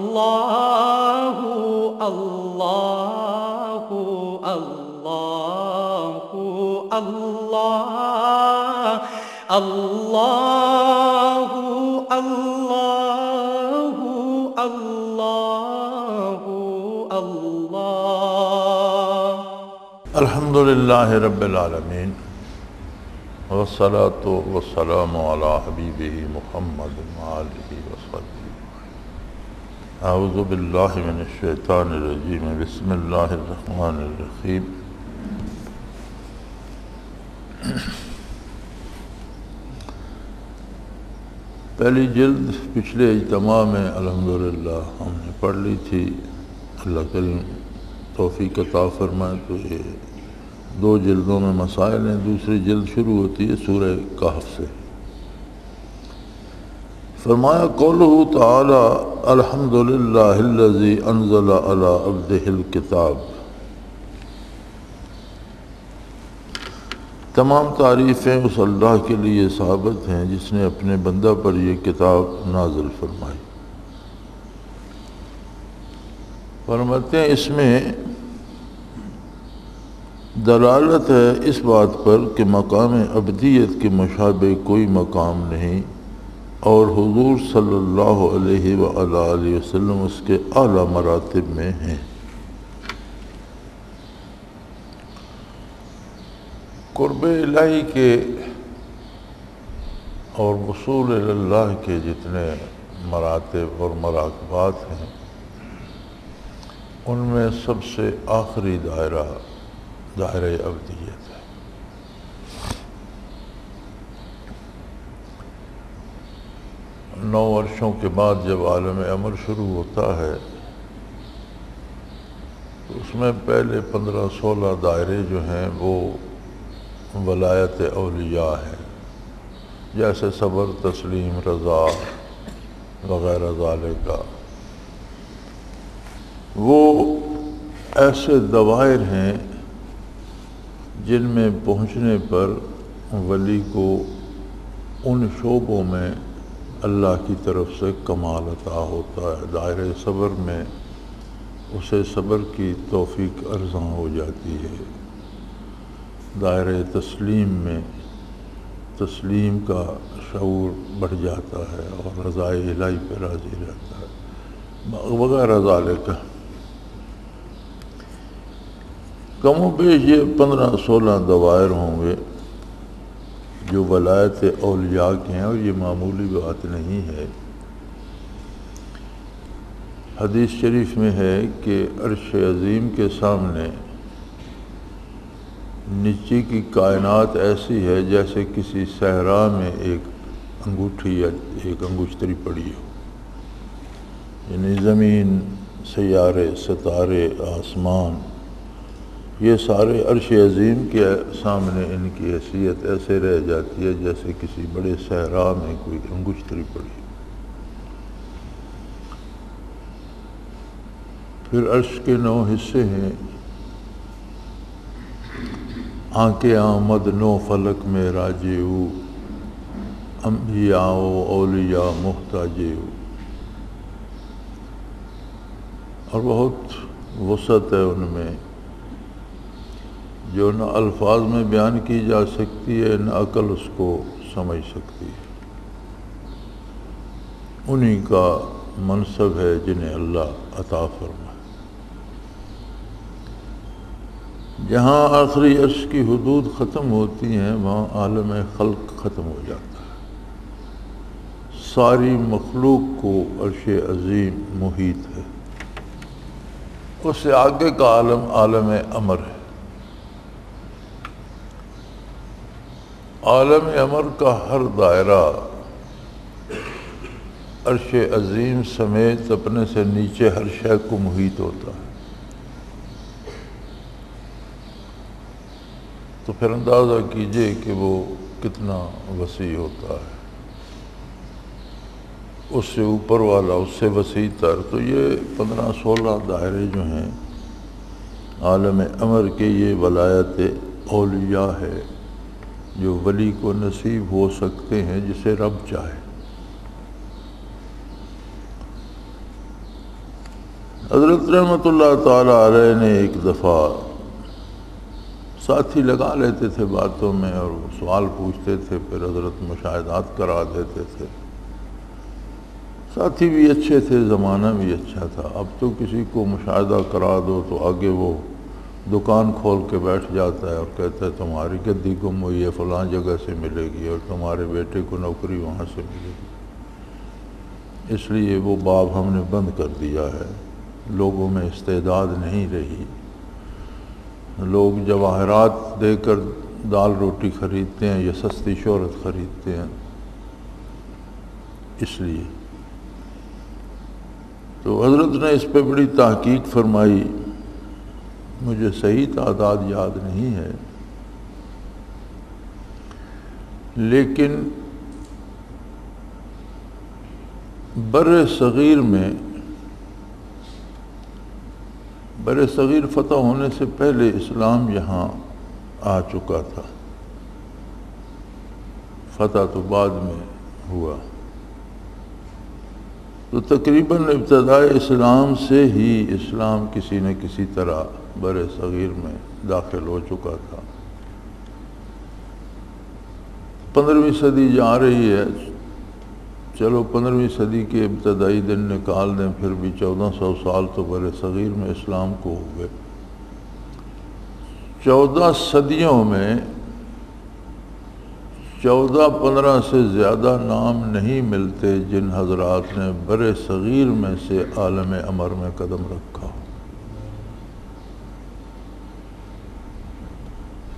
اللہ اللہ اللہ اللہ اللہ اللہ اللہ اللہ الحمدللہ رب العالمین والصلاة والسلام علی حبیبہ محمد وآلہ وصحبہ اعوذ باللہ من الشیطان الرجیم بسم اللہ الرحمن الرحیم پہلی جلد پچھلے اجتماع میں الحمدللہ ہم نے پڑھ لی تھی۔ اللہ کریم توفیق عطا فرمائے تو یہ 2 جلدوں میں مسائل ہیں۔ دوسری جلد شروع ہوتی ہے سورہ کہف سے۔ فرمایا قولہ تعالی الحمدللہ الذی انزل علی عبدہ الکتاب، تمام تعریفیں اس اللہ کے لیے ثابت ہیں جس نے اپنے بندہ پر یہ کتاب نازل فرمائی۔ فرماتے ہیں اس میں دلالت ہے اس بات پر کہ مقام عبدیت کے مشابہ کوئی مقام نہیں، اور حضور صلی اللہ علیہ وآلہ وسلم اس کے اعلیٰ مراتب میں ہیں۔ قرب الہی کے اور وصول اللہ کے جتنے مراتب اور مراقبات ہیں، ان میں سب سے آخری دائرہ عبدیت ہے۔ نو عرشوں کے بعد جب عالم امر شروع ہوتا ہے تو اس میں پہلے 15-16 دائرے جو ہیں وہ ولایت اولیاء ہیں، جیسے صبر، تسلیم، رضا وغیرہ ذالک۔ وہ ایسے دوائر ہیں جن میں پہنچنے پر ولی کو ان شعبوں میں اللہ کی طرف سے کمال عطا ہوتا ہے۔ دائرہ صبر میں اسے صبر کی توفیق ارزاں ہو جاتی ہے۔ دائرہ تسلیم میں تسلیم کا شعور بڑھ جاتا ہے اور رضا الہی پہ راضی رہتا ہے وغیرہ ذالک۔ کم و بیش یہ 15-16 دوائر ہوں گے جو ولایت اولیاء کے ہیں، اور یہ معمولی بات نہیں ہے۔ حدیث شریف میں ہے کہ عرش عظیم کے سامنے نیچے کی کائنات ایسی ہے جیسے کسی صحرا میں ایک انگوٹھی یا ایک انگشتری پڑی ہو، یعنی زمین، سیارے، ستارے، آسمان، یہ سارے عرش عظیم کے سامنے ان کی حیثیت ایسے رہ جاتی ہے جیسے کسی بڑے صحرا میں کوئی انگشتری پڑی۔ پھر عرش کے 9 حصے ہیں۔ آنکھ آمد 9 فلک میں راجے ہو، انبیاء و اولیاء محتاجے ہو، اور بہت وسعت ہے ان میں جو نہ الفاظ میں بیان کی جا سکتی ہے نہ عقل اس کو سمجھ سکتی ہے۔ انہی کا منصب ہے جنہیں اللہ عطا فرمائے۔ جہاں آخری عرش کی حدود ختم ہوتی ہیں وہاں عالم خلق ختم ہو جاتا ہے۔ ساری مخلوق کو عرش عظیم محیط ہے۔ اس سے آگے کا عالم عالم امر ہے۔ عالم امر کا ہر دائرہ عرش عظیم سمیت اپنے سے نیچے ہر شے کو محیط ہوتا ہے۔ تو پھر اندازہ کیجئے کہ وہ کتنا وسیع ہوتا ہے۔ اس سے اوپر والا اس سے وسیع تر۔ تو یہ 15-16 دائرے جو ہیں عالم امر کے، یہ ولایت اولیاء ہے جو ولی کو نصیب ہو سکتے ہیں جسے رب چاہے۔ حضرت رحمۃ اللہ تعالیٰ علیہ نے ایک دفعہ ساتھی لگا لیتے تھے باتوں میں اور وہ سوال پوچھتے تھے، پھر حضرت مشاہدات کرا دیتے تھے۔ ساتھی بھی اچھے تھے، زمانہ بھی اچھا تھا۔ اب تو کسی کو مشاہدہ کرا دو تو آگے وہ دکان کھول کے بیٹھ جاتا ہے اور کہتا ہے تمہاری گدی گم ہوئی ہے، فلاں جگہ سے ملے گی، اور تمہارے بیٹے کو نوکری وہاں سے ملے گی۔ اس لیے وہ باب ہم نے بند کر دیا ہے، لوگوں میں استعداد نہیں رہی۔ لوگ جواہرات دے کر دال روٹی خریدتے ہیں یا سستی شہرت خریدتے ہیں، اس لیے تو حضرت نے اس پہ بڑی تحقیق فرمائی۔ مجھے صحیح تعداد یاد نہیں ہے، لیکن بر صغیر فتح ہونے سے پہلے اسلام یہاں آ چکا تھا، فتح تو بعد میں ہوا، تو تقریباً ابتدائے اسلام سے ہی اسلام کسی نہ کسی طرح بر صغیر میں داخل ہو چکا تھا۔ 15ویں صدی جا رہی ہے، چلو 15ویں صدی کے ابتدائی دن نکال دیں، پھر بھی 1400 سال تو بر صغیر میں اسلام کو ہو گئے۔ 14 صدیوں میں 14-15 سے زیادہ نام نہیں ملتے جن حضرات نے بر صغیر میں سے عالم امر میں قدم رکھا۔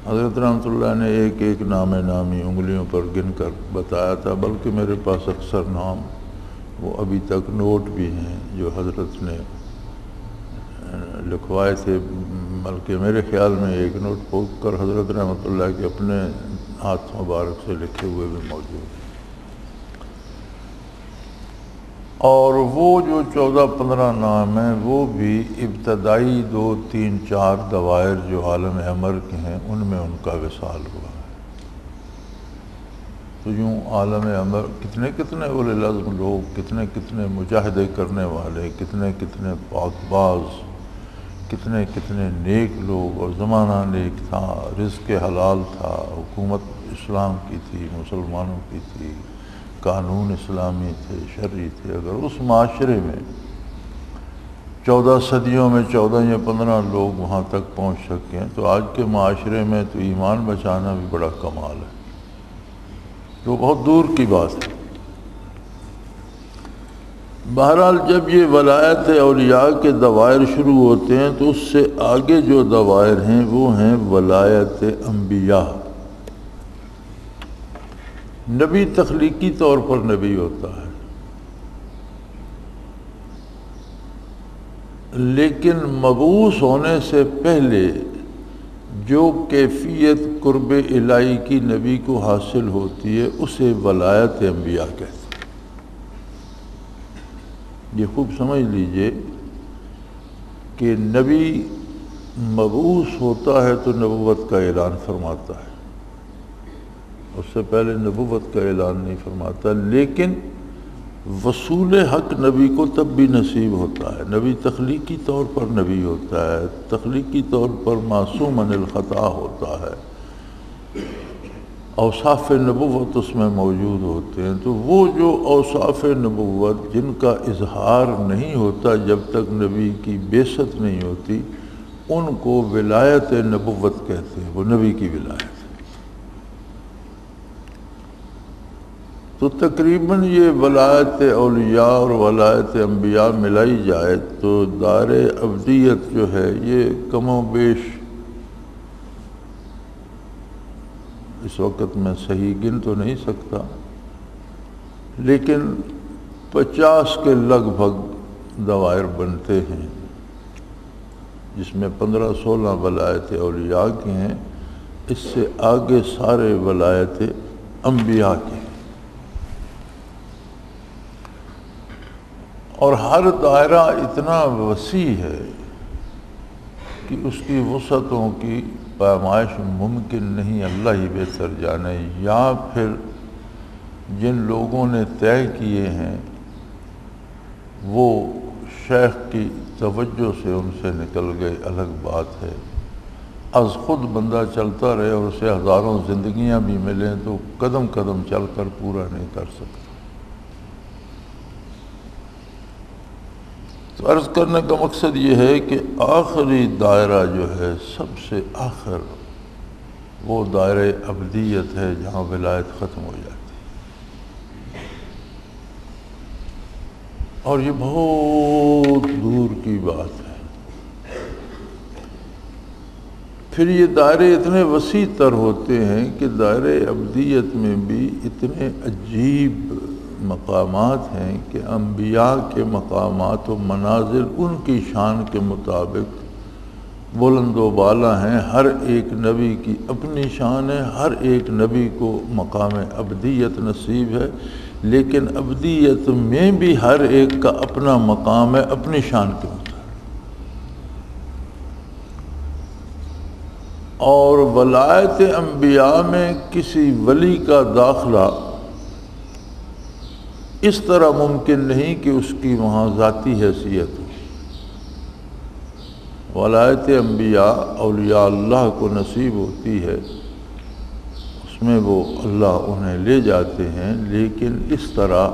حضرت رحمۃ اللہ نے ایک ایک نام نامی انگلیوں پر گن کر بتایا تھا، بلکہ میرے پاس اکثر نام وہ ابھی تک نوٹ بھی ہیں جو حضرت نے لکھوائے تھے، بلکہ میرے خیال میں ایک نوٹ پھوک کر حضرت رحمۃ اللہ کے اپنے ہاتھ مبارک سے لکھے ہوئے بھی موجود ہیں۔ اور وہ جو 14-15 نام ہیں وہ بھی ابتدائی 2-3-4 دوائر جو عالم امر کے ہیں ان میں ان کا وصال ہوا ہے۔ تو یوں عالم امر کتنے کتنے اولے العزم لوگ، کتنے کتنے مجاہدے کرنے والے، کتنے کتنے پاک باز، کتنے کتنے نیک لوگ، اور زمانہ نیک تھا، رزق حلال تھا، حکومت اسلام کی تھی، مسلمانوں کی تھی، قانون اسلامی تھے، شرعی تھے۔ اگر اس معاشرے میں 14 صدیوں میں 14 یا 15 لوگ وہاں تک پہنچ سکے ہیں تو آج کے معاشرے میں تو ایمان بچانا بھی بڑا کمال ہے، جو بہت دور کی بات ہے۔ بہرحال جب یہ ولایت اولیاء کے دوائر شروع ہوتے ہیں تو اس سے آگے جو دوائر ہیں وہ ہیں ولایت انبیاء۔ نبی تخلیقی طور پر نبی ہوتا ہے، لیکن مبعوث ہونے سے پہلے جو کیفیت قرب الہی کی نبی کو حاصل ہوتی ہے اسے ولایت انبیاء کہتے ہیں۔ یہ خوب سمجھ لیجئے کہ نبی مبعوث ہوتا ہے تو نبوت کا اعلان فرماتا ہے، اس سے پہلے نبوت کا اعلان نہیں فرماتا، لیکن وصول حق نبی کو تب بھی نصیب ہوتا ہے۔ نبی تخلیقی طور پر نبی ہوتا ہے، تخلیقی طور پر معصوم عن الخطا ہوتا ہے، اوصاف نبوت اس میں موجود ہوتے ہیں۔ تو وہ جو اوصاف نبوت جن کا اظہار نہیں ہوتا جب تک نبی کی بعثت نہیں ہوتی، ان کو ولایت نبوت کہتے ہیں، وہ نبی کی ولایت۔ تو تقریباً یہ ولایت اولیاء اور ولایت انبیاء ملائی جائے تو دار ابدیت جو ہے یہ کم و بیش اس وقت میں صحیح گن تو نہیں سکتا، لیکن 50 کے لگ بھگ دوائر بنتے ہیں، جس میں 15-16 ولایت اولیاء کے ہیں، اس سے آگے سارے ولایت انبیاء کے ہیں۔ اور ہر دائرہ اتنا وسیع ہے کہ اس کی وسعتوں کی پیمائش ممکن نہیں، اللہ ہی بہتر جانے، یا پھر جن لوگوں نے طے کیے ہیں وہ شیخ کی توجہ سے ان سے نکل گئے الگ بات ہے، از خود بندہ چلتا رہے اور اسے ہزاروں زندگیاں بھی ملیں تو قدم قدم چل کر پورا نہیں کر سکتا۔ تو عرض کرنے کا مقصد یہ ہے کہ آخری دائرہ جو ہے سب سے آخر وہ دائرہ ابدیت ہے جہاں ولایت ختم ہو جاتی ہے، اور یہ بہت دور کی بات ہے۔ پھر یہ دائرے اتنے وسیع تر ہوتے ہیں کہ دائرہ ابدیت میں بھی اتنے عجیب مقامات ہیں کہ انبیاء کے مقامات و منازل ان کی شان کے مطابق بلند و بالا ہیں۔ ہر ایک نبی کی اپنی شان ہے، ہر ایک نبی کو مقام ابدیت نصیب ہے، لیکن ابدیت میں بھی ہر ایک کا اپنا مقام ہے اپنی شان کے مطابق۔ اور ولایت انبیاء میں کسی ولی کا داخلہ اس طرح ممکن نہیں کہ اس کی وہاں ذاتی حیثیت ہو۔ ولایت انبیاء اولیاء اللہ کو نصیب ہوتی ہے، اس میں وہ اللہ انہیں لے جاتے ہیں، لیکن اس طرح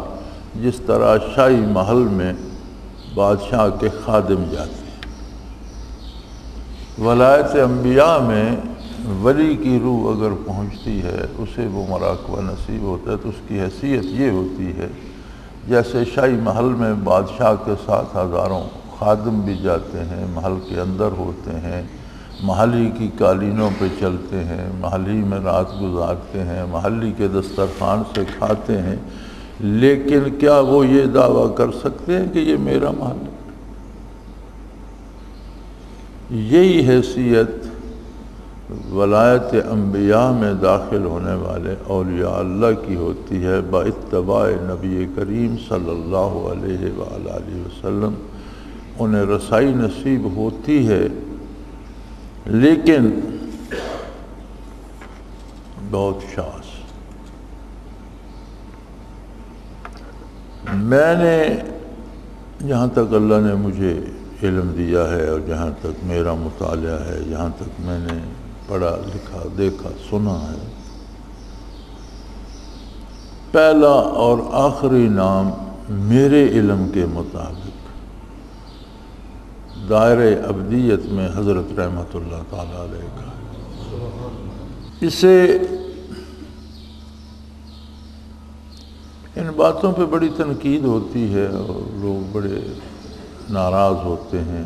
جس طرح شاہی محل میں بادشاہ کے خادم جاتے ہیں۔ ولایت انبیاء میں ولی کی روح اگر پہنچتی ہے، اسے وہ مراقبہ نصیب ہوتا ہے، تو اس کی حیثیت یہ ہوتی ہے جیسے شاہی محل میں بادشاہ کے ساتھ ہزاروں خادم بھی جاتے ہیں، محل کے اندر ہوتے ہیں، محلی کی قالینوں پہ چلتے ہیں، محلی میں رات گزارتے ہیں، محلی کے دسترخوان سے کھاتے ہیں، لیکن کیا وہ یہ دعویٰ کر سکتے ہیں کہ یہ میرا محل ہے؟ یہی حیثیت ولایت انبیاء میں داخل ہونے والے اولیاء اللہ کی ہوتی ہے باتباع نبی کریم صلی اللہ علیہ وآلہ وسلم۔ انہیں رسائی نصیب ہوتی ہے، لیکن بہت شاذ۔ میں نے جہاں تک اللہ نے مجھے علم دیا ہے اور جہاں تک میرا مطالعہ ہے، جہاں تک میں نے پڑھا لکھا دیکھا سنا ہے، پہلا اور آخری نام میرے علم کے مطابق دائرہ ابدیت میں حضرت رحمت اللہ تعالی علیہ کا ہے۔ اسے ان باتوں پہ بڑی تنقید ہوتی ہے اور لوگ بڑے ناراض ہوتے ہیں۔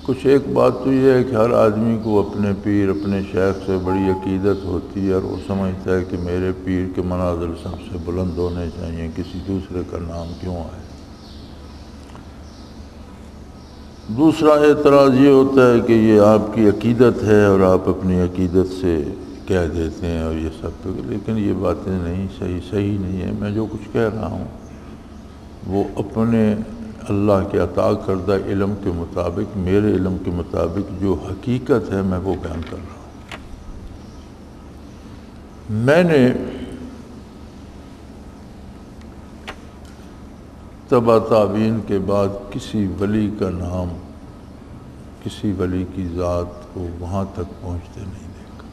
کچھ ایک بات تو یہ ہے کہ ہر آدمی کو اپنے پیر اپنے شیخ سے بڑی عقیدت ہوتی ہے اور وہ سمجھتا ہے کہ میرے پیر کے منازل سب سے بلند ہونے چاہیے، کسی دوسرے کا نام کیوں آئے۔ دوسرا اعتراض یہ ہوتا ہے کہ یہ آپ کی عقیدت ہے اور آپ اپنی عقیدت سے کہہ دیتے ہیں اور یہ سب تو، لیکن یہ باتیں نہیں صحیح نہیں ہے۔ میں جو کچھ کہہ رہا ہوں وہ اپنے اللہ کے عطا کردہ علم کے مطابق، میرے علم کے مطابق جو حقیقت ہے میں وہ بیان کر رہا ہوں۔ میں نے تبع تابعین کے بعد کسی ولی کا نام، کسی ولی کی ذات کو وہاں تک پہنچتے نہیں دیکھا،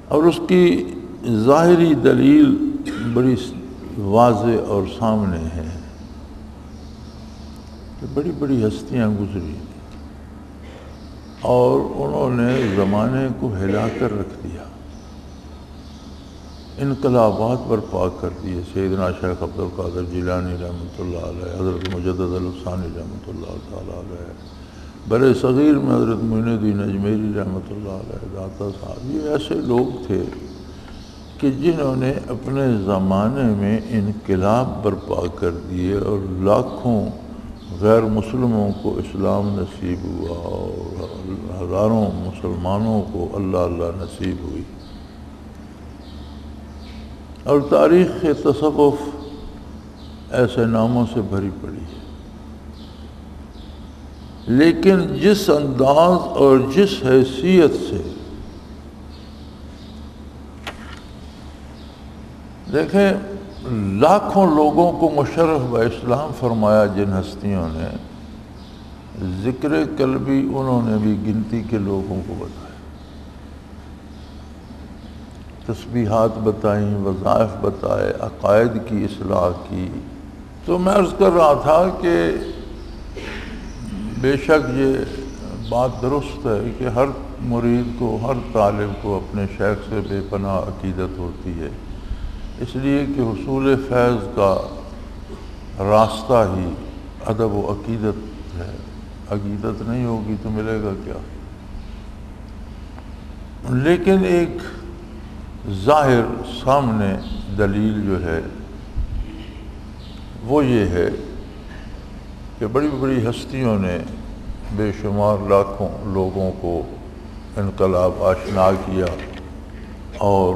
اور اس کی ظاہری دلیل بڑی واضح اور سامنے ہے کہ بڑی بڑی ہستیاں گزری اور انہوں نے زمانے کو ہلا کر رکھ دیا، انقلابات برپا کر دیے۔ سیدنا شیخ عبد القادر جیلانی رحمۃ اللہ علیہ، حضرت مجدد الافسانی رحمۃ اللہ تعالیٰ علیہ، برِ صغیر میں حضرت معین الدین اجمیری رحمۃ اللہ علیہ، داتا صاحب، یہ ایسے لوگ تھے کہ جنہوں نے اپنے زمانے میں انقلاب برپا کر دیے اور لاکھوں غیر مسلموں کو اسلام نصیب ہوا اور ہزاروں مسلمانوں کو اللہ نصیب ہوئی، اور تاریخ تصوف ایسے ناموں سے بھری پڑی ہے۔ لیکن جس انداز اور جس حیثیت سے، دیکھیں لاکھوں لوگوں کو مشرف و اسلام فرمایا جن ہستیوں نے، ذکر قلبی انہوں نے بھی گنتی کے لوگوں کو بتایا، تسبیحات بتائیں، وظائف بتائے، عقائد کی اصلاح کی۔ تو میں عرض کر رہا تھا کہ بے شک یہ بات درست ہے کہ ہر مرید کو، ہر طالب کو اپنے شیخ سے بے پناہ عقیدت ہوتی ہے، اس لیے کہ حصول فیض کا راستہ ہی ادب و عقیدت ہے۔ عقیدت نہیں ہوگی تو ملے گا کیا؟ لیکن ایک ظاہر سامنے دلیل جو ہے وہ یہ ہے کہ بڑی بڑی ہستیوں نے بے شمار لاکھوں لوگوں کو انقلاب آشنا کیا اور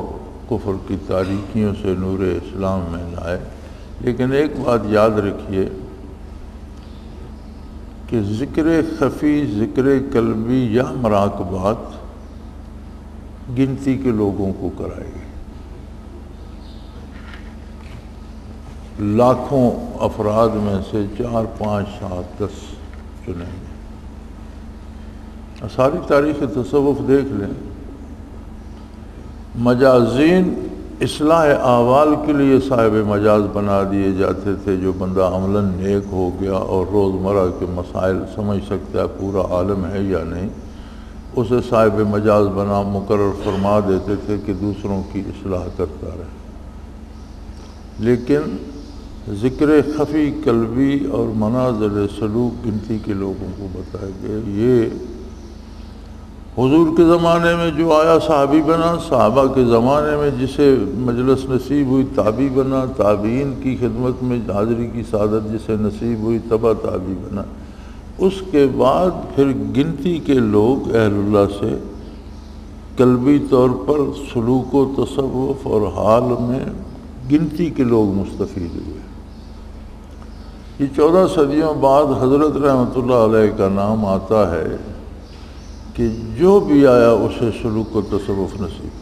کفر کی تاریکیوں سے نور اسلام میں لائے، لیکن ایک بات یاد رکھیے کہ ذکر خفی، ذکر قلبی یا مراقبات گنتی کے لوگوں کو کرائے گی، لاکھوں افراد میں سے 4 5 7 10 چنیں گے۔ ساری تاریخ تصوف دیکھ لیں، مجازین اصلاح احوال کے لیے صاحب مجاز بنا دیے جاتے تھے، جو بندہ عملاً نیک ہو گیا اور روزمرہ کے مسائل سمجھ سکتا ہے، پورا عالم ہے یا نہیں، اسے صاحب مجاز بنا مقرر فرما دیتے تھے کہ دوسروں کی اصلاح کرتا رہے۔ لیکن ذکر خفی قلبی اور مناظر سلوک گنتی کے لوگوں کو بتائے گئے۔ یہ حضور کے زمانے میں جو آیا صحابی بنا، صحابہ کے زمانے میں جسے مجلس نصیب ہوئی تابعی بنا، تابعین کی خدمت میں حاضری کی سعادت جسے نصیب ہوئی تبع تابعی بنا، اس کے بعد پھر گنتی کے لوگ اہل اللہ سے قلبی طور پر سلوک و تصوف اور حال میں گنتی کے لوگ مستفید ہوئے۔ یہ 14 صدیوں بعد حضرت رحمۃ اللہ علیہ کا نام آتا ہے کہ جو بھی آیا اسے سلوک و تصوف نصیب۔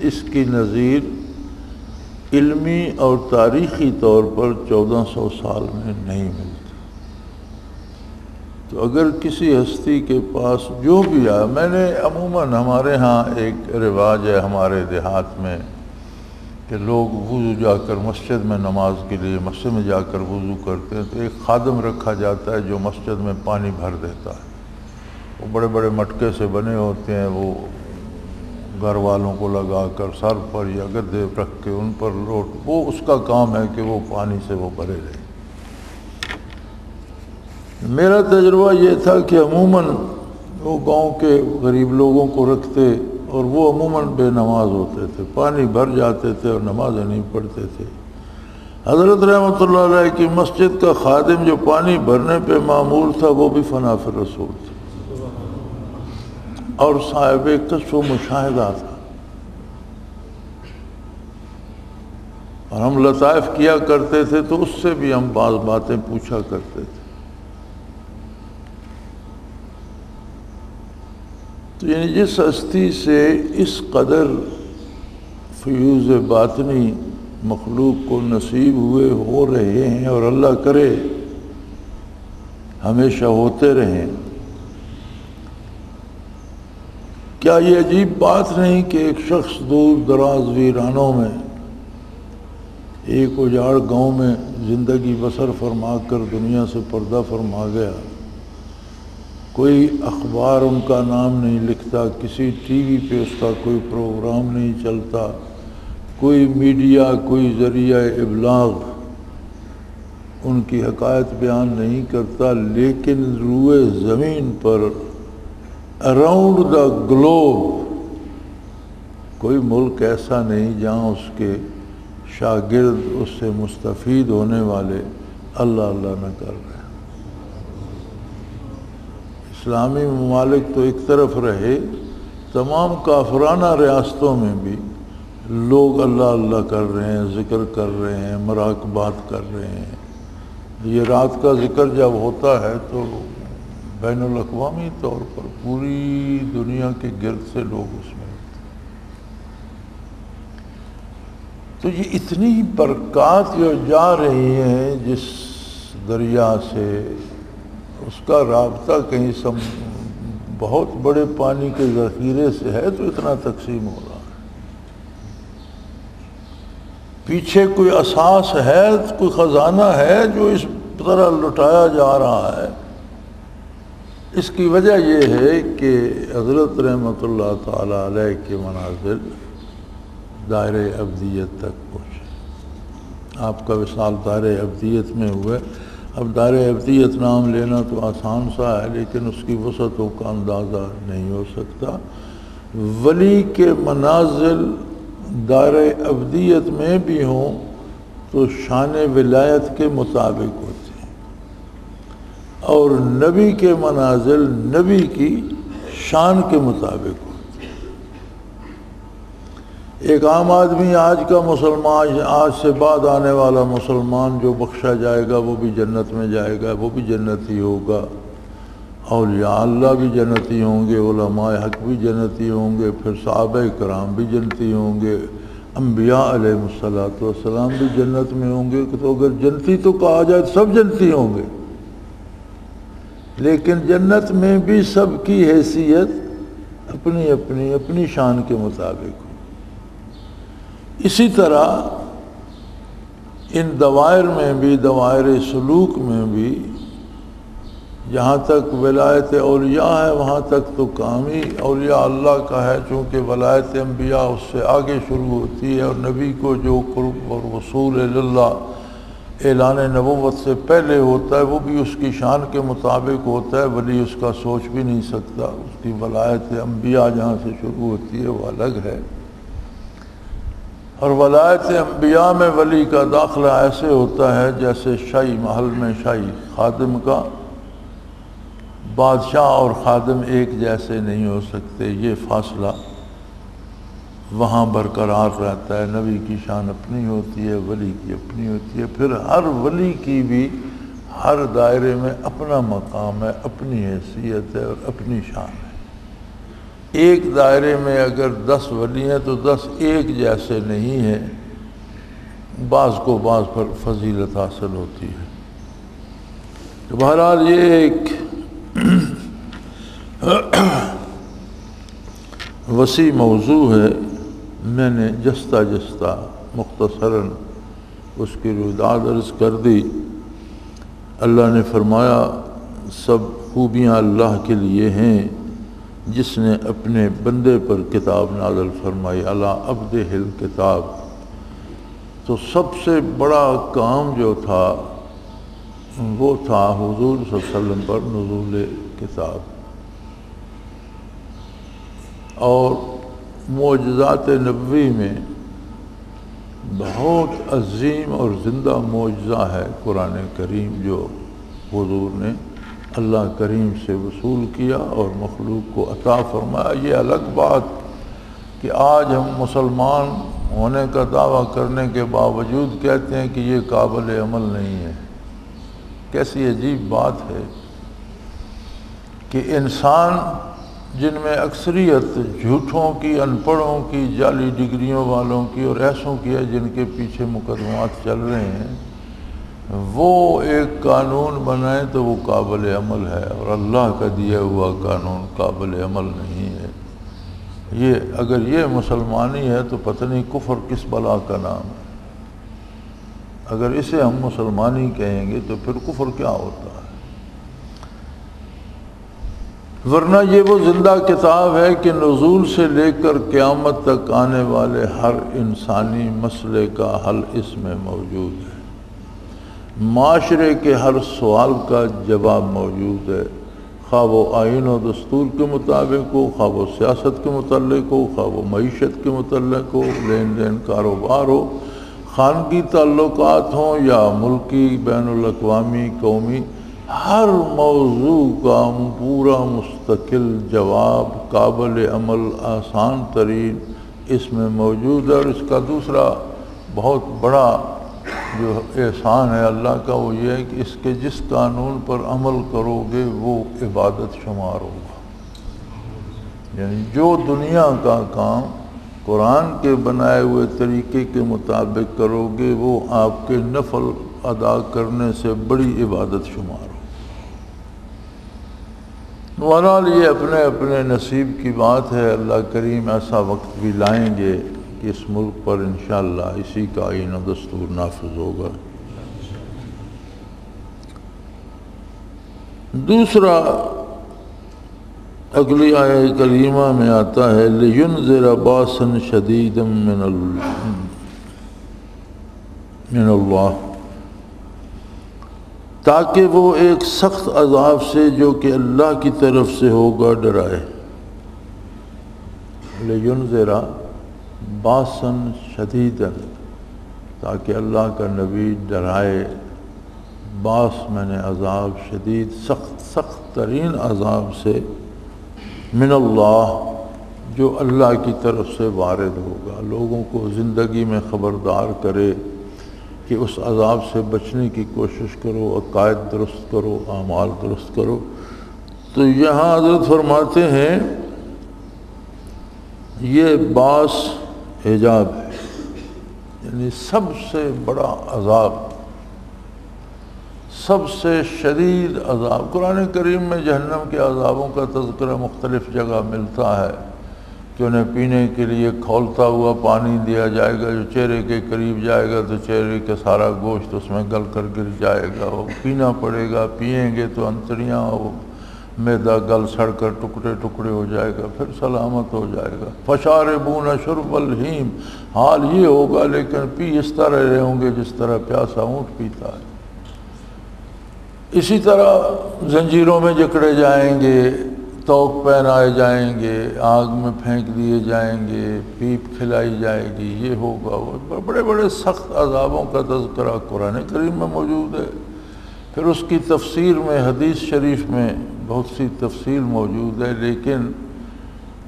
اس کی نظیر علمی اور تاریخی طور پر 1400 سال میں نہیں ملتی۔ تو اگر کسی ہستی کے پاس جو بھی آیا، میں نے عموماً ہمارے ہاں ایک رواج ہے ہمارے دیہات میں کہ لوگ وضو جا کر مسجد میں نماز کے لیے مسجد میں جا کر وضو کرتے ہیں، تو ایک خادم رکھا جاتا ہے جو مسجد میں پانی بھر دیتا ہے۔ وہ بڑے بڑے مٹکے سے بنے ہوتے ہیں، وہ گھر والوں کو لگا کر سر پر یا گدے رکھ کے ان پر لوٹ، وہ اس کا کام ہے کہ وہ پانی سے وہ بھرے رہے۔ میرا تجربہ یہ تھا کہ عموماً وہ گاؤں کے غریب لوگوں کو رکھتے اور وہ عموماً بے نماز ہوتے تھے، پانی بھر جاتے تھے اور نمازیں نہیں پڑھتے تھے۔ حضرت رحمۃ اللہ علیہ کی مسجد کا خادم جو پانی بھرنے پہ معمور تھا وہ بھی فنا فی الرسول تھا اور صاحب کشف و مشاہدہ تھا، اور ہم لطائف کیا کرتے تھے تو اس سے بھی ہم بعض باتیں پوچھا کرتے تھے۔ تو یعنی جس ہستی سے اس قدر فیوز باطنی مخلوق کو نصیب ہوئے، ہو رہے ہیں، اور اللہ کرے ہمیشہ ہوتے رہیں، کیا یہ عجیب بات نہیں کہ ایک شخص دور دراز ویرانوں میں ایک اجاڑ گاؤں میں زندگی بسر فرما کر دنیا سے پردہ فرما گیا، کوئی اخبار ان کا نام نہیں لکھتا، کسی ٹی وی پہ اس کا کوئی پروگرام نہیں چلتا، کوئی میڈیا، کوئی ذریعہ ابلاغ ان کی حقائق بیان نہیں کرتا، لیکن روئے زمین پر اراؤنڈ دا گلوب کوئی ملک ایسا نہیں جہاں اس کے شاگرد اس سے مستفید ہونے والے اللہ اللہ نہ کر رہے ہیں۔ اسلامی ممالک تو ایک طرف رہے، تمام کافرانہ ریاستوں میں بھی لوگ اللہ اللہ کر رہے ہیں، ذکر کر رہے ہیں، مراقبات کر رہے ہیں۔ یہ رات کا ذکر جب ہوتا ہے تو بین الاقوامی طور پر پوری دنیا کے گرد سے لوگ اس میں ہوتے ہیں۔ تو یہ اتنی برکات جو جا رہی ہیں جس دریا سے، اس کا رابطہ کہیں بہت بڑے پانی کے ذخیرے سے ہے تو اتنا تقسیم ہو رہا ہے۔ پیچھے کوئی اساس ہے، کوئی خزانہ ہے جو اس طرح لٹایا جا رہا ہے۔ اس کی وجہ یہ ہے کہ حضرت رحمۃ اللہ تعالی علیہ کے منازل دائرۂ ابدیت تک پہنچے۔ آپ کا وصال دائرۂ ابدیت میں ہوئے۔ اب دائرۂ ابدیت نام لینا تو آسان سا ہے، لیکن اس کی وسعتوں کا اندازہ نہیں ہو سکتا۔ ولی کے منازل دائرۂ ابدیت میں بھی ہوں تو شان ولایت کے مطابق ہوتے ہیں، اور نبی کے منازل نبی کی شان کے مطابق ہوتے ہیں۔ ایک عام آدمی آج کا مسلمان، آج سے بعد آنے والا مسلمان جو بخشا جائے گا وہ بھی جنت میں جائے گا، وہ بھی جنتی ہوگا، اولیاء اللہ بھی جنتی ہوں گے، علماء حق بھی جنتی ہوں گے، پھر صحابہ کرام بھی جنتی ہوں گے، انبیاء علیہ السلام بھی جنت میں ہوں گے۔ تو اگر جنتی تو کہا جائے تو سب جنتی ہوں گے، لیکن جنت میں بھی سب کی حیثیت اپنی اپنی اپنی شان کے مطابق ہو۔ اسی طرح ان دوائر میں بھی، دوائر سلوک میں بھی، جہاں تک ولایت اولیاء ہے وہاں تک تو کام ہی اولیاء اللہ کا ہے، چونکہ ولایت انبیاء اس سے آگے شروع ہوتی ہے، اور نبی کو جو قرب اور وصول اللہ اعلان نبوت سے پہلے ہوتا ہے وہ بھی اس کی شان کے مطابق ہوتا ہے۔ ولی اس کا سوچ بھی نہیں سکتا، اس کی ولایت انبیاء جہاں سے شروع ہوتی ہے وہ الگ ہے۔ اور ولایت انبیاء میں ولی کا داخلہ ایسے ہوتا ہے جیسے شاہی محل میں شاہی خادم کا۔ بادشاہ اور خادم ایک جیسے نہیں ہو سکتے، یہ فاصلہ وہاں برقرار رہتا ہے۔ نبی کی شان اپنی ہوتی ہے، ولی کی اپنی ہوتی ہے، پھر ہر ولی کی بھی ہر دائرے میں اپنا مقام ہے، اپنی حیثیت ہے اور اپنی شان ہے۔ ایک دائرے میں اگر 10 ولی ہیں تو 10 ایک جیسے نہیں ہیں، بعض کو بعض پر فضیلت حاصل ہوتی ہے۔ تو بہرحال یہ ایک وسیع موضوع ہے، میں نے جستہ جستہ مختصراً اس کی رویداد عرض کر دی۔ اللہ نے فرمایا سب خوبیاں اللہ کے لیے ہیں جس نے اپنے بندے پر کتاب نازل فرمائی، علی عبدہ الکتاب۔ تو سب سے بڑا کام جو تھا وہ تھا حضور صلی اللہ علیہ وسلم پر نزول کتاب، اور معجزات نبوی میں بہت عظیم اور زندہ معجزہ ہے قرآن کریم، جو حضور نے اللہ کریم سے وصول کیا اور مخلوق کو عطا فرمایا۔ یہ الگ بات کہ آج ہم مسلمان ہونے کا دعویٰ کرنے کے باوجود کہتے ہیں کہ یہ قابل عمل نہیں ہے۔ کیسی عجیب بات ہے کہ انسان جن میں اکثریت جھوٹوں کی، ان پڑھوں کی، جعلی ڈگریوں والوں کی اور ایسوں کی ہے جن کے پیچھے مقدمات چل رہے ہیں، وہ ایک قانون بنائیں تو وہ قابل عمل ہے، اور اللہ کا دیا ہوا قانون قابل عمل نہیں ہے۔ یہ اگر یہ مسلمانی ہے تو پتہ نہیں کفر کس بلا کا نام ہے۔ اگر اسے ہم مسلمانی کہیں گے تو پھر کفر کیا ہوتا ہے؟ ورنہ یہ وہ زندہ کتاب ہے کہ نزول سے لے کر قیامت تک آنے والے ہر انسانی مسئلے کا حل اس میں موجود ہے، معاشرے کے ہر سوال کا جواب موجود ہے، خواہ وہ آئین و دستور کے مطابق ہو، خواہ وہ سیاست کے متعلق ہو، خواہ وہ معیشت کے متعلق ہو، لین دین کاروبار ہو، خانگی تعلقات ہوں یا ملکی، بین الاقوامی، قومی، ہر موضوع کا پورا مستقل جواب قابل عمل آسان ترین اس میں موجود ہے۔ اور اس کا دوسرا بہت بڑا جو احسان ہے اللہ کا وہ یہ ہے کہ اس کے جس قانون پر عمل کرو گے وہ عبادت شمار ہوگا۔ یعنی جو دنیا کا کام قرآن کے بنائے ہوئے طریقے کے مطابق کرو گے وہ آپ کے نفل ادا کرنے سے بڑی عبادت شمار ہو۔ بہرحال یہ اپنے اپنے نصیب کی بات ہے، اللہ کریم ایسا وقت بھی لائیں گے کہ اس ملک پر انشاءاللہ اسی کا آئین و دستور نافذ ہوگا۔ دوسرا اگلی آیہ کریمہ میں آتا ہے لِيُنذِرَ بَأْسًا شَدِيدًا من اللہ، تاکہ وہ ایک سخت عذاب سے جو کہ اللہ کی طرف سے ہوگا ڈرائے۔ لِيُنذِرَ بَأْسًا شَدِيدًا، تاکہ اللہ کا نبی ڈرائے، باس میں نے عذاب، شدید سخت ترین عذاب سے، من اللہ جو اللہ کی طرف سے وارد ہوگا، لوگوں کو زندگی میں خبردار کرے کہ اس عذاب سے بچنے کی کوشش کرو، عقائد درست کرو، اعمال درست کرو۔ تو یہاں حضرت فرماتے ہیں یہ باس حجاب ہے، یعنی سب سے بڑا عذاب، سب سے شدید عذاب۔ قرآن کریم میں جہنم کے عذابوں کا تذکرہ مختلف جگہ ملتا ہے کہ انہیں پینے کے لیے کھولتا ہوا پانی دیا جائے گا، جو چہرے کے قریب جائے گا تو چہرے کا سارا گوشت اس میں گل کر گر جائے گا، وہ پینا پڑے گا، پئیں گے تو انتڑیاں وہ معدہ گل سڑ کر ٹکڑے ٹکڑے ہو جائے گا، پھر سلامت ہو جائے گا۔ فشاربون شرب الہیم، حال یہ ہوگا لیکن پی اس طرح رہے ہوں گے جس طرح پیاسا اونٹ پیتا ہے۔ اسی طرح زنجیروں میں جکڑے جائیں گے، توق پہنائے جائیں گے، آگ میں پھینک دیے جائیں گے، پیپ کھلائی جائے گی، یہ ہوگا وہ بڑے بڑے سخت عذابوں کا تذکرہ قرآن کریم میں موجود ہے۔ پھر اس کی تفسیر میں حدیث شریف میں بہت سی تفصیل موجود ہے، لیکن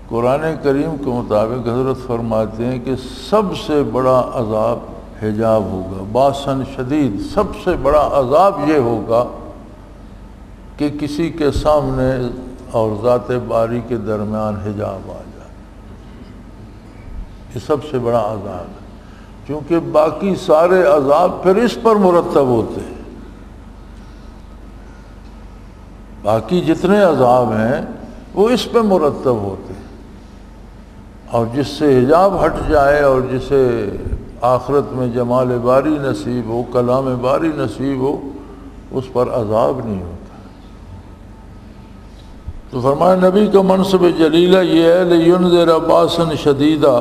قرآن کریم کے مطابق حضرت فرماتے ہیں کہ سب سے بڑا عذاب حجاب ہوگا، باسن شدید، سب سے بڑا عذاب یہ ہوگا کہ کسی کے سامنے اور ذات باری کے درمیان حجاب آ جائے، یہ سب سے بڑا عذاب ہے، کیونکہ باقی سارے عذاب پھر اس پر مرتب ہوتے ہیں، باقی جتنے عذاب ہیں وہ اس پہ مرتب ہوتے ہیں، اور جس سے حجاب ہٹ جائے اور جسے آخرت میں جمال باری نصیب ہو، کلام باری نصیب ہو، اس پر عذاب نہیں ہوتا۔ تو فرمایا نبی کا منصب جلیلہ یہ ہے لِيُنذِرَ بَأْسًا شَدِيدًا،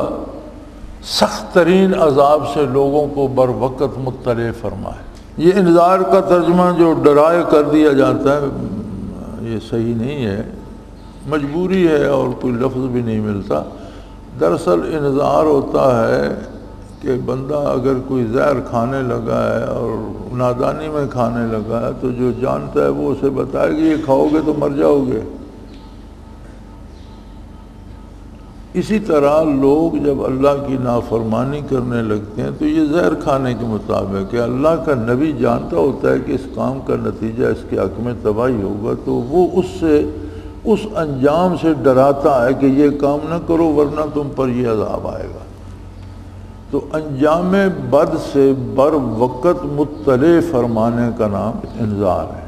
سخت ترین عذاب سے لوگوں کو بر وقت مطلع فرمائے۔ یہ انذار کا ترجمہ جو ڈرائے کر دیا جاتا ہے یہ صحیح نہیں ہے، مجبوری ہے اور کوئی لفظ بھی نہیں ملتا۔ دراصل انذار ہوتا ہے کہ بندہ اگر کوئی زہر کھانے لگا ہے اور نادانی میں کھانے لگا ہے تو جو جانتا ہے وہ اسے بتائے گا یہ کھاؤ گے تو مر جاؤ گے۔ اسی طرح لوگ جب اللہ کی نافرمانی کرنے لگتے ہیں تو یہ زہر کھانے کے مطابق ہے، اللہ کا نبی جانتا ہوتا ہے کہ اس کام کا نتیجہ اس کے حق میں تباہی ہوگا، تو وہ اس انجام سے ڈراتا ہے کہ یہ کام نہ کرو ورنہ تم پر یہ عذاب آئے گا۔ تو انجام بد سے بر وقت مطلع فرمانے کا نام انذار ہے۔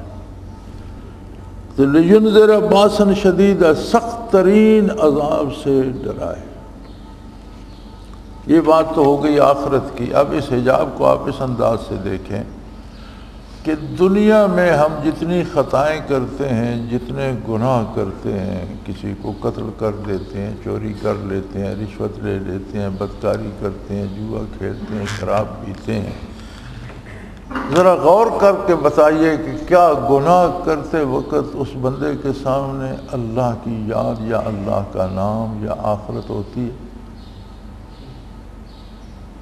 تو لِيُنذِرَ بَأْسًا شَدِيدًا، سخت ترین عذاب سے ڈرائے۔ یہ بات تو ہو گئی آخرت کی۔ اب اس حجاب کو آپ اس انداز سے دیکھیں کہ دنیا میں ہم جتنی خطائیں کرتے ہیں، جتنے گناہ کرتے ہیں، کسی کو قتل کر دیتے ہیں، چوری کر لیتے ہیں، رشوت لے لیتے ہیں، بدکاری کرتے ہیں، جوا کھیلتے ہیں، شراب پیتے ہیں، ذرا غور کر کے بتائیے کہ کیا گناہ کرتے وقت اس بندے کے سامنے اللہ کی یاد یا اللہ کا نام یا آخرت ہوتی ہے؟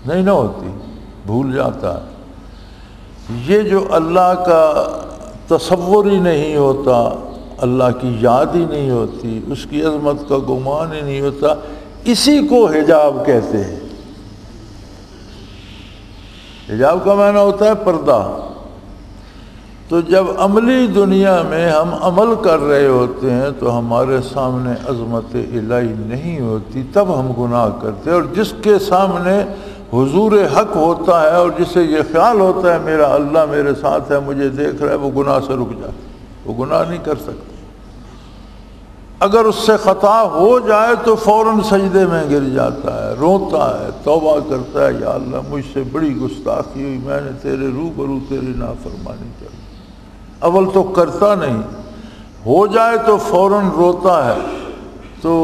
نہیں نہ ہوتی، بھول جاتا ہے۔ یہ جو اللہ کا تصور ہی نہیں ہوتا، اللہ کی یاد ہی نہیں ہوتی، اس کی عظمت کا گمان ہی نہیں ہوتا، اسی کو حجاب کہتے ہیں۔ حجاب کا معنی ہوتا ہے پردہ۔ تو جب عملی دنیا میں ہم عمل کر رہے ہوتے ہیں تو ہمارے سامنے عظمت الہی نہیں ہوتی، تب ہم گناہ کرتے ہیں۔ اور جس کے سامنے حضور حق ہوتا ہے اور جسے یہ خیال ہوتا ہے میرا اللہ میرے ساتھ ہے، مجھے دیکھ رہا ہے، وہ گناہ سے رک جاتا ہے، وہ گناہ نہیں کر سکتا۔ اگر اس سے خطا ہو جائے تو فوراً سجدے میں گر جاتا ہے، روتا ہے، توبہ کرتا ہے، یا اللہ مجھ سے بڑی گستاخی ہوئی، میں نے تیرے روبرو تیری نافرمانی کر دی۔ اول تو کرتا نہیں، ہو جائے تو فوراً روتا ہے۔ تو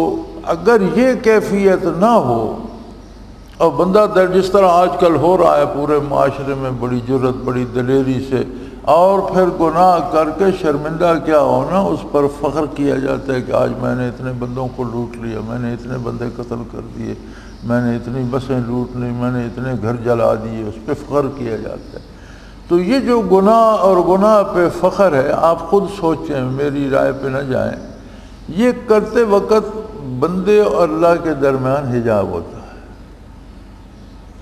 اگر یہ کیفیت نہ ہو اور بندہ جس طرح آج کل ہو رہا ہے پورے معاشرے میں، بڑی جرت بڑی دلیری سے، اور پھر گناہ کر کے شرمندہ کیا ہونا، اس پر فخر کیا جاتا ہے کہ آج میں نے اتنے بندوں کو لوٹ لیا، میں نے اتنے بندے قتل کر دیے، میں نے اتنی بسیں لوٹ لی، میں نے اتنے گھر جلا دیے، اس پہ فخر کیا جاتا ہے۔ تو یہ جو گناہ اور گناہ پہ فخر ہے، آپ خود سوچیں، میری رائے پہ نہ جائیں، یہ کرتے وقت بندے اور اللہ کے درمیان حجاب ہوتا ہے۔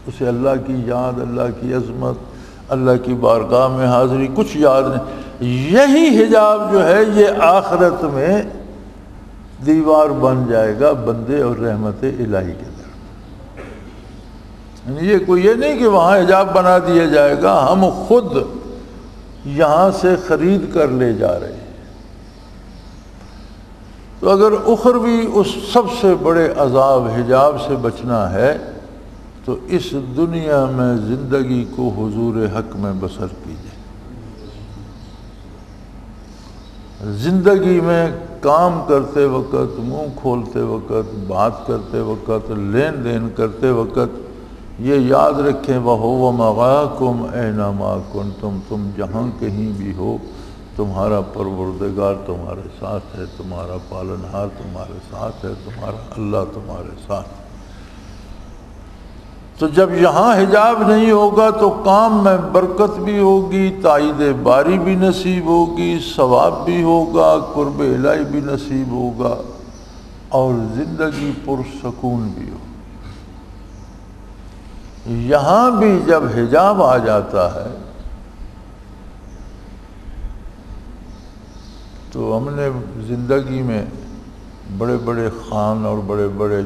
اسے اللہ کی یاد، اللہ کی عظمت، اللہ کی بارگاہ میں حاضری کچھ یاد نہیں۔ یہی حجاب جو ہے یہ آخرت میں دیوار بن جائے گا بندے اور رحمت الہی کے درمیان۔ یہ نہیں کہ وہاں حجاب بنا دیا جائے گا، ہم خود یہاں سے خرید کر لے جا رہے ہیں۔ تو اگر اخروی اس سب سے بڑے عذاب حجاب سے بچنا ہے تو اس دنیا میں زندگی کو حضور حق میں بسر کیجیے۔ زندگی میں کام کرتے وقت، منہ کھولتے وقت، بات کرتے وقت، لین دین کرتے وقت یہ یاد رکھیں وَهُوَ مَعَكُمْ أَيْنَمَا كُنْتُمْ، تم جہاں کہیں بھی ہو تمہارا پروردگار تمہارے ساتھ ہے، تمہارا پالنہار تمہارے ساتھ ہے، تمہارا اللہ تمہارے ساتھ ہے۔ تو جب یہاں حجاب نہیں ہوگا تو کام میں برکت بھی ہوگی، تائید باری بھی نصیب ہوگی، ثواب بھی ہوگا، قرب الہی بھی نصیب ہوگا، اور زندگی پرسکون بھی ہوگی۔ یہاں بھی جب حجاب آ جاتا ہے تو ہم نے زندگی میں بڑے بڑے خان اور بڑے بڑے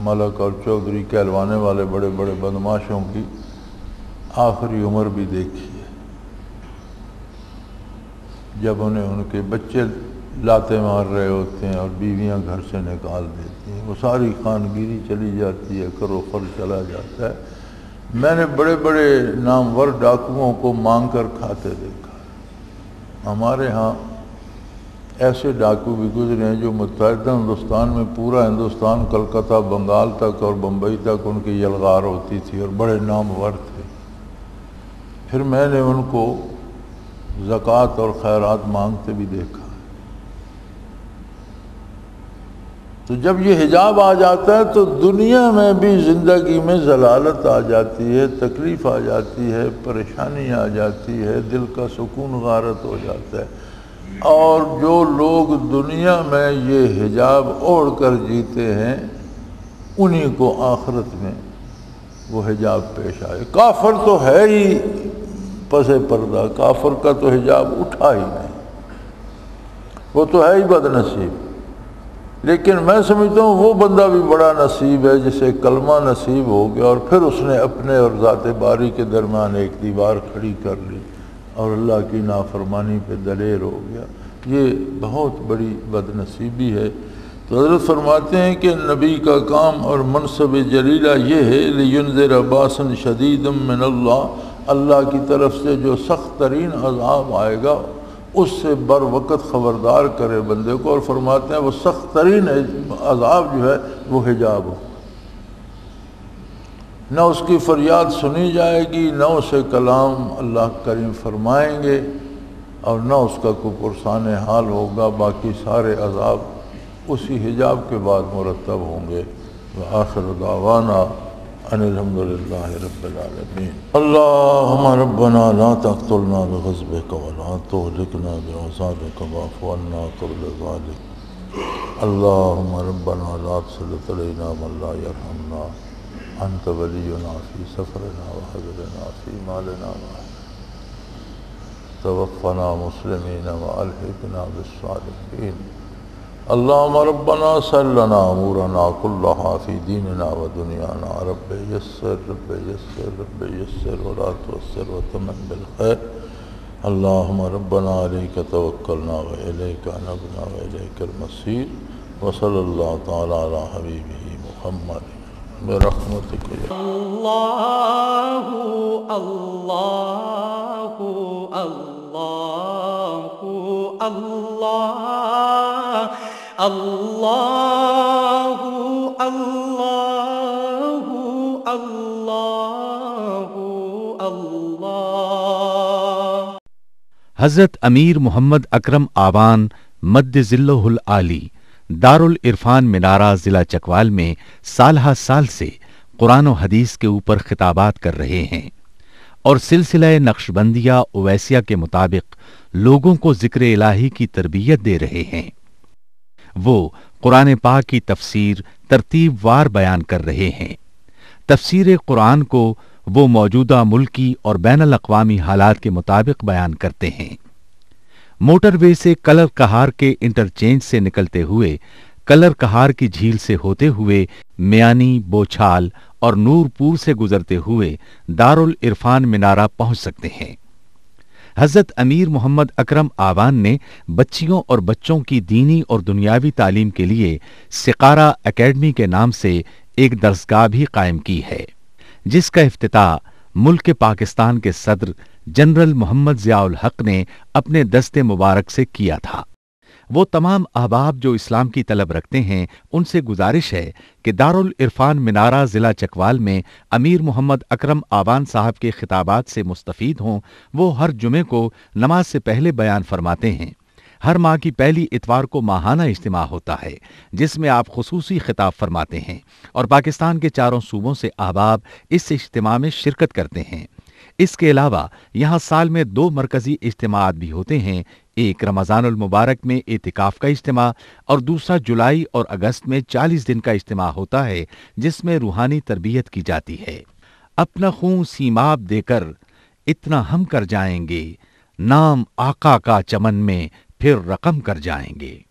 ملک اور چودھری کہلوانے والے بڑے بڑے بدماشوں کی آخری عمر بھی دیکھی ہے، جب انہیں ان کے بچے لاتے مار رہے ہوتے ہیں اور بیویاں گھر سے نکال دیتی ہیں، وہ ساری خانگیری چلی جاتی ہے، کرو خر چلا جاتا ہے۔ میں نے بڑے بڑے نامور ڈاکوؤں کو مانگ کر کھاتے دیکھا۔ ہمارے ہاں ایسے ڈاکو بھی گزرے ہیں جو متحدہ ہندوستان میں پورا ہندوستان، کلکتہ، بنگال تک اور بمبئی تک ان کی یلغار ہوتی تھی اور بڑے نامور تھے۔ پھر میں نے ان کو زکوٰۃ اور خیرات مانگتے بھی دیکھا۔ تو جب یہ حجاب آ جاتا ہے تو دنیا میں بھی زندگی میں ضلالت آ جاتی ہے، تکلیف آ جاتی ہے، پریشانی آ جاتی ہے، دل کا سکون غارت ہو جاتا ہے۔ اور جو لوگ دنیا میں یہ حجاب اوڑھ کر جیتے ہیں انہی کو آخرت میں وہ حجاب پیش آئے۔ کافر تو ہے ہی پس پردہ، کافر کا تو حجاب اٹھا ہی نہیں، وہ تو ہے ہی بد نصیب۔ لیکن میں سمجھتا ہوں وہ بندہ بھی بڑا نصیب ہے جسے کلمہ نصیب ہو گیا اور پھر اس نے اپنے اور ذات باری کے درمیان ایک دیوار کھڑی کر لی اور اللہ کی نافرمانی پہ دلیر ہو گیا۔ یہ بہت بڑی بد نصیبی ہے۔ تو حضرت فرماتے ہیں کہ نبی کا کام اور منصب جلیلہ یہ ہے لِيُنذِرَ بَأْسًا شَدِيدًا مِّنَ اللَّهِ، اللہ کی طرف سے جو سخت ترین عذاب آئے گا اس سے بر وقت خبردار کرے بندے کو، اور فرماتے ہیں وہ سخت ترین عذاب جو ہے وہ حجاب ہو، نہ اس کی فریاد سنی جائے گی، نہ اسے کلام اللہ کریم فرمائیں گے، اور نہ اس کا کوئی پرسان حال ہوگا۔ باقی سارے عذاب اسی حجاب کے بعد مرتب ہوں گے۔ وآخر دعوانا ان الحمد للہ رب العالمین۔ اللہم ربنا لا تقتلنا بغضبک ولا تہلکنا بعذابک واعف عنا قبل ذلک۔ اللہم ربنا لا تسلط علینا من لا یرحمنا، انت ولینا فی سفرنا وحضرنا فی مالنا توفنا مسلمین والحقنا بالصالحین اللهم ربنا سلنا امورنا كلها في ديننا ودنيانا رب يسر رب يسر رب يسر ولا تعسر وتمم بالخير اللهم ربنا عليك توكلنا وإليك أنبنا وإليك المصير وصلى الله تعالى على حبيبه محمد برحمتك يا اللہ اللہ اللہ اللہ اللہ اللہ۔ حضرت امیر محمد اکرم آوان مد ذلہ العالی دارالعرفان منارہ ضلع چکوال میں سالہ سال سے قرآن و حدیث کے اوپر خطابات کر رہے ہیں اور سلسلہ نقشبندیہ اویسیہ کے مطابق لوگوں کو ذکر الہی کی تربیت دے رہے ہیں۔ وہ قرآن پاک کی تفسیر ترتیب وار بیان کر رہے ہیں۔ تفسیر قرآن کو وہ موجودہ ملکی اور بین الاقوامی حالات کے مطابق بیان کرتے ہیں۔ موٹر وے سے کلر کہار کے انٹرچینج سے نکلتے ہوئے کلر کہار کی جھیل سے ہوتے ہوئے میانی، بوچھال اور نورپور سے گزرتے ہوئے دارالعرفان منارہ پہنچ سکتے ہیں۔ حضرت امیر محمد اکرم آوان نے بچیوں اور بچوں کی دینی اور دنیاوی تعلیم کے لیے سقارہ اکیڈمی کے نام سے ایک درسگاہ بھی قائم کی ہے، جس کا افتتاح ملک پاکستان کے صدر جنرل محمد ضیاء الحق نے اپنے دست مبارک سے کیا تھا۔ وہ تمام احباب جو اسلام کی طلب رکھتے ہیں ان سے گزارش ہے کہ دارالعرفان منارہ ضلع چکوال میں امیر محمد اکرم آوان صاحب کے خطابات سے مستفید ہوں۔ وہ ہر جمعے کو نماز سے پہلے بیان فرماتے ہیں۔ ہر ماہ کی پہلی اتوار کو ماہانہ اجتماع ہوتا ہے جس میں آپ خصوصی خطاب فرماتے ہیں اور پاکستان کے چاروں صوبوں سے احباب اس اجتماع میں شرکت کرتے ہیں۔ اس کے علاوہ یہاں سال میں 2 مرکزی اجتماعات بھی ہوتے ہیں، ایک رمضان المبارک میں اعتکاف کا اجتماع اور دوسرا جولائی اور اگست میں 40 دن کا اجتماع ہوتا ہے جس میں روحانی تربیت کی جاتی ہے۔ اپنا خون سیماب دے کر اتنا ہم کر جائیں گے، نام آقا کا چمن میں پھر رقم کر جائیں گے۔